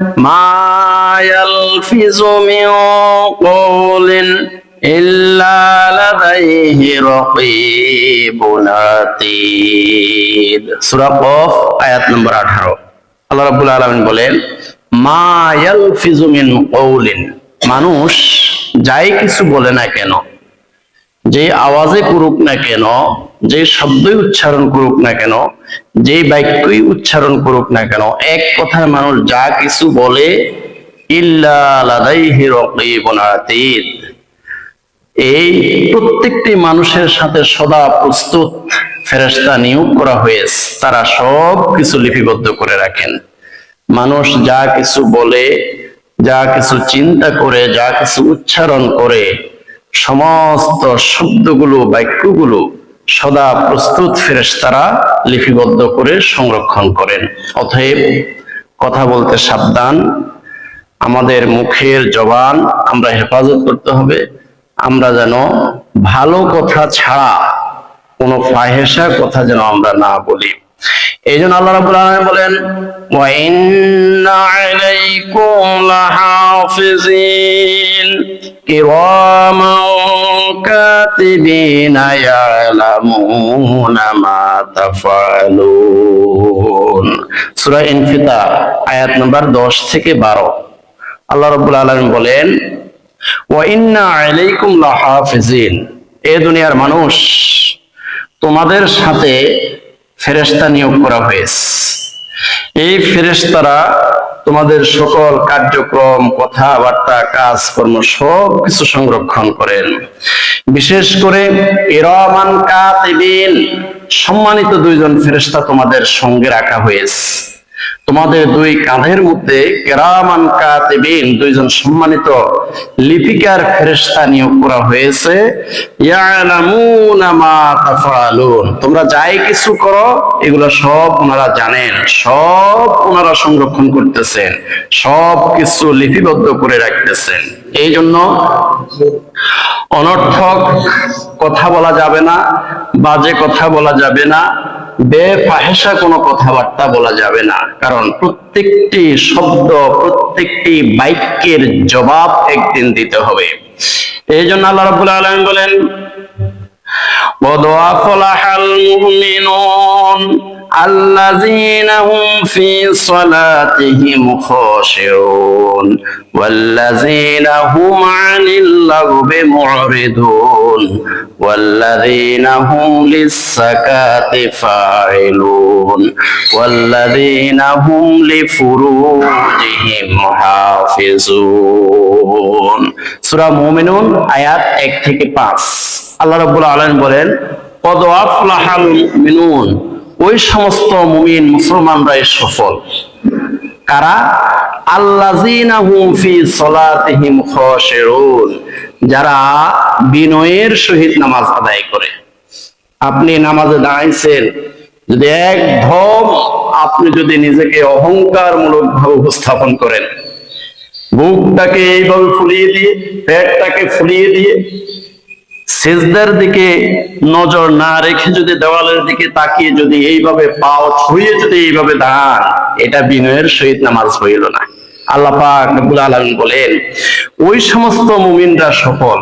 মা ইয়ালফিযু মিন কওলিন ইল্লা লাদাইহি রাকীবুন আতীদ। সূরা কফ আয়াত নম্বর 18। আল্লাহ রাব্বুল আলামিন বলেন, মা ইয়ালফিযু মিন কওলিন, মানুষ যাই কিছু বলে না কেন, যে আওয়াজে করুক না কেন, যে শব্দই উচ্চারণ করুক না কেন, যে বাক্যই উচ্চারণ করুক না কেন, এক কথায় মানুষ যা কিছু বলে, ইল্লা লাদাইহি রাকীবুন আতীদ, এই প্রত্যেকটি মানুষের সাথে সদা প্রস্তুত ফেরেশতা নিয়োগ করা হয়েছে, তারা সব কিছু লিপিবদ্ধ করে রাখেন। মানুষ যা কিছু বলে, যা কিছু চিন্তা করে, যা কিছু উচ্চারণ করে, সমস্ত শব্দগুলো, বাক্যগুলো সদা প্রস্তুত ফেরেশতারা লিপিবদ্ধ করে সংরক্ষণ করেন। অতএব কথা বলতে সাবধান, আমাদের মুখের জবান আমরা হেফাজত করতে হবে। আমরা যেন ভালো কথা ছাড়া কোনো ফাহেসা কথা যেন আমরা না বলি। এই জন্য আল্লাহ রাব্বুল আলামিন বলেন, ওয়া ইন্না আলাইকুম লাহাফিজিন কিরামান কাতিবিনা ইয়ালামুনা মা তাফআলুন। সূরা ইনফিতার আয়াত নাম্বার 10 থেকে 12। আল্লাহ রাব্বুল আলামিন বলেন, ওয়া ইন্না আলাইকুম লাহাফিজিন, এ দুনিয়ার মানুষ, তোমাদের সাথে ফেরেশতা নিয়োগ করা হয়েছে। এই ফেরেশতারা তোমাদের সকল কার্যক্রম, কথাবার্তা, কাজকর্ম সব কিছু সংরক্ষণ করেন। বিশেষ করে কিরামান কাতিবিন, সম্মানিত দুইজন ফেরেশতা তোমাদের সঙ্গে রাখা হয়েছে। তোমাদের দুই কাঁধের মধ্যে কিরামান কাতিবিন, দুইজন সম্মানিত লিপিকার ফেরেশতা নিয়োগ করা হয়েছে। ইয়ালামুনা মা তাফআলুন, তোমরা যাই কিছু করো এগুলো সব ওনারা জানেন, সব ওনারা সংরক্ষণ করতেছেন, সব কিছু লিপিবদ্ধ করে রাখতেছেন। এই জন্য অনর্থক কথা বলা যাবে না, বাজে কথা বলা যাবে না, বেফাহেসা কোনো কথাবার্তা বলা যাবে না। কারণ প্রত্যেকটি শব্দ, প্রত্যেকটি বাক্যের জবাব একদিন দিতে হবে। এই জন্য আল্লাহ রাব্বুল আলামিন বলেন, قد أفلح المؤمنون الذين هم في صلاتهم خاشعون والذين هم عن اللغو معرضون والذين هم للزكاة فاعلون والذين هم لفروجهم حافظون। সূরা মুমিনুন আয়াত 1 থেকে 5। আল্লাহ রাব্বুল আলামিন বলেন, কদ আফলাহাল মুমিনুন, ওই সমস্ত মুমিন মুসলমানরাই সফল। কারা? আল্লাযিনা হুম ফি সলাতিহিম খাশিউন, যারা বিনয়ের সহিত নামাজ আদায় করে। আপনি নামাজে দাঁড়াইছেন, যদি একদম আপনি যদি নিজেকে অহংকারমূলক ভাবে উপস্থাপন করেন, বুকটাকে এইভাবে ফুলিয়ে দিয়ে, পেটটাকে ফুলিয়ে দিয়ে, সিজদার দিকে নজর না রেখে যদি দেওয়ালের দিকে তাকিয়ে যদি এইভাবে পাও ছুঁয়ে যদি এইভাবে দাঁড়ান, এটা বিনয়ের সহিত নামাজ হইল না। আল্লাহ পাক রব্বুল আলামিন বলেন, ওই সমস্ত মুমিনরা সফল।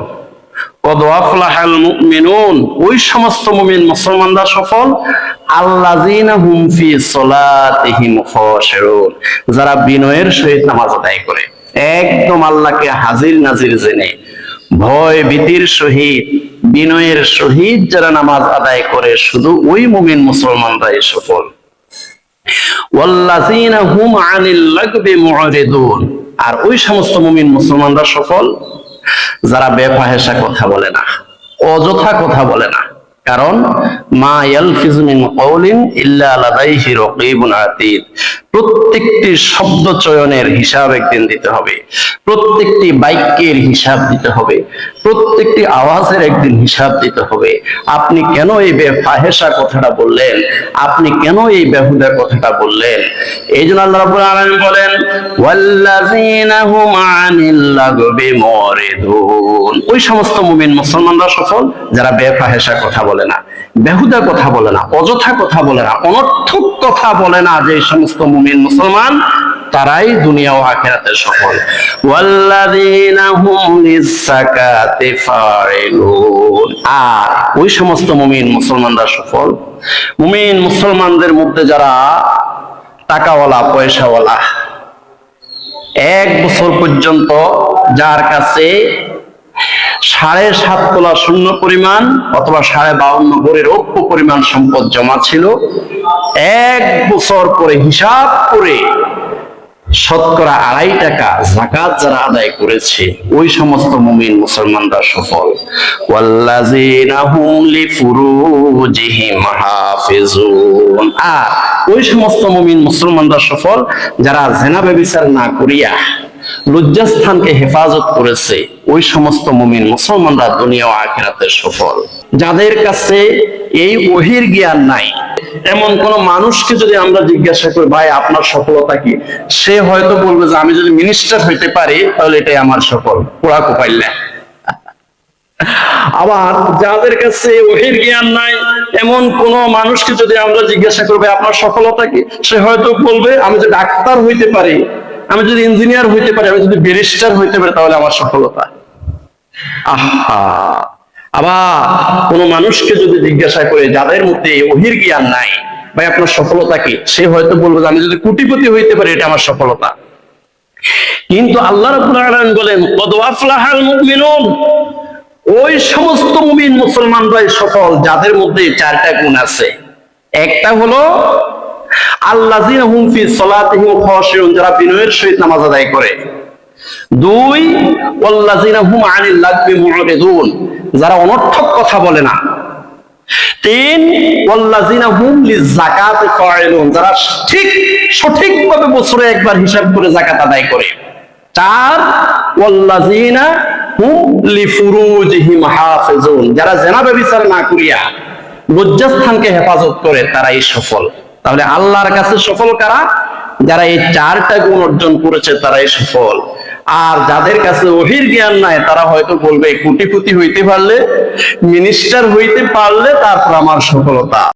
কদ আফলাহাল মুমিনুন, ওই সমস্ত মুমিন মুসলমানরা সফল। আল্লাযিনা হুম ফি সলাতিহিম খাশিউন, যারা বিনয়ের সহিত নামাজ আদায় করে, একদম আল্লাহকে হাজির নাজির জেনে, ভয় ভীতির সহিত, বিনয়ের সহিত যারা নামাজ আদায় করে, শুধু ওই মুমিন মুসলমানরাই সফল। ওয়াল্লাযিনা হুম আনিল লাগবি মুরিদুন, আর ওই সমস্ত মুমিন মুসলমানরা সফল যারা বেফাহেসা কথা বলে না, অযথা কথা বলে না। কারণ মা ইয়ালফিযু মিন কওলিন ইল্লা লাদাইহি রাকীবুন আতীদ, প্রত্যেকটি শব্দ চয়নের হিসাব একদিন দিতে হবে, প্রত্যেকটি বাক্যের হিসাব দিতে হবে, প্রত্যেকটি আওয়াজের একদিন হিসাব দিতে হবে। আপনি কেন এই বেফাহেসা কথাটা বললেন, আপনি কেন এই বেহুদা কথাটা বললেন? এই জন্য আল্লাহ রাব্বুল আলামিন বলেন, ওয়াল্লাযিনা হুম আনিল লাগবি মুরিদুন, ওই সমস্ত মুমিন মুসলমানরা সফল যারা বেফাহেসা কথা বলে না, বেহুদা কথা বলে না, অযথা কথা বলে না, অনর্থক কথা বলে না। যে সমস্ত মুমিন মুসলমান তারাই দুনিয়া ও আখিরাতে সফল। ওয়াল্লাযীনা হুম লিয-যাকাতি ফাইলুন, আর ওই সমস্ত মুমিন মুসলমানরা সফল, মুমিন মুসলমানদের মধ্যে যারা টাকাওয়ালা পয়সাওয়ালা, 1 বছর পর্যন্ত যার কাছে 7.5 তোলা শূন্য পরিমাণ অথবা 52 ভরির রৌপ্য পরিমাণ সম্পদ জমা ছিল, 1 বছর পরে হিসাব করে শতকরা 2.5 টাকা যাকাত যারা আদায় করেছে, ওই সমস্ত মুমিন মুসলমানরা সফল। ওয়াল্লাযীনা হুম লিফুরুজিহিম হাফিজুন, আর ওই সমস্ত মুমিন মুসলমানরা সফল যারা জিনা ব্যভিচার না করিয়া লজ্জাস্থানকে হেফাজত করেছে, ওই সমস্ত মুমিন মুসলমানরা দুনিয়া ও আখিরাতে সফল। যাদের কাছে এই ওহীর জ্ঞান নাই, এমন কোন মানুষকে যদি আমরা জিজ্ঞাসা করি ভাই আপনার সফলতা কি, সে হয়তো বলবে যে আমি যদি মিনিস্টার হইতে পারি তাহলে এটাই আমার সফল, পোড়া কোপাইলে। আবার যাদের কাছে ওহীর জ্ঞান নাই, এমন কোন মানুষকে যদি আমরা জিজ্ঞাসা করি ভাই আপনার সফলতা কি, সে হয়তো বলবে আমি যদি ডাক্তার হইতে পারি, আমি যদি ইঞ্জিনিয়ার হইতে পারি, আমি যদি ব্যারিস্টার হইতে পারি তাহলে আমার সফলতা। আহা, আবার কোন মানুষকে যদি জিজ্ঞাসা করে যাদের মধ্যে ওহীর জ্ঞান নাই, ভাই আপনার সফলতা কি, সে হয়তো বলবে যে আমি যদি কোটিপতি হইতে পারি এটা আমার সফলতা। কিন্তু আল্লাহ রাব্বুল আলামিন বলেন কদ আফলাহাল মুমিনুন, ওই সমস্ত মুমিন মুসলমানরাই সফল যাদের মধ্যে 4টা গুণ আছে। একটা হলো আল্লাযীনা হুম ফি সালাতিহিম খাশিউন, যারা বিনয়ের সহিত নামাজ আদায় করে। 2 ওয়াল্লাযীনা হুম আনিল লাগবি মুরিদুন, যারা অনর্থক কথা বলে না। 3 ওয়াল্লাযীনা হুম লিয-যাকাতি ফাইলুন, যারা সঠিকভাবে বছরে একবার হিসাব করে যাকাত আদায় করে। 4 ওয়াল্লাযীনা হুম লিফুরুজিহিম হাফিজুন, যারা জিনা ব্যভিচার না করিয়া লজ্জাস্থানকে হেফাজত করে, তারাই সফল। তাহলে আল্লাহর কাছে সফল কারা? যারা এই 4টা গুণ অর্জন করেছে তারাই সফল। আর যাদের কাছে ওহীর জ্ঞান নাই, তারা হয়তো বলবে কোটিপতি হইতে পারলে, মিনিস্টার হইতে পারলে তারপর আমার সফলতা।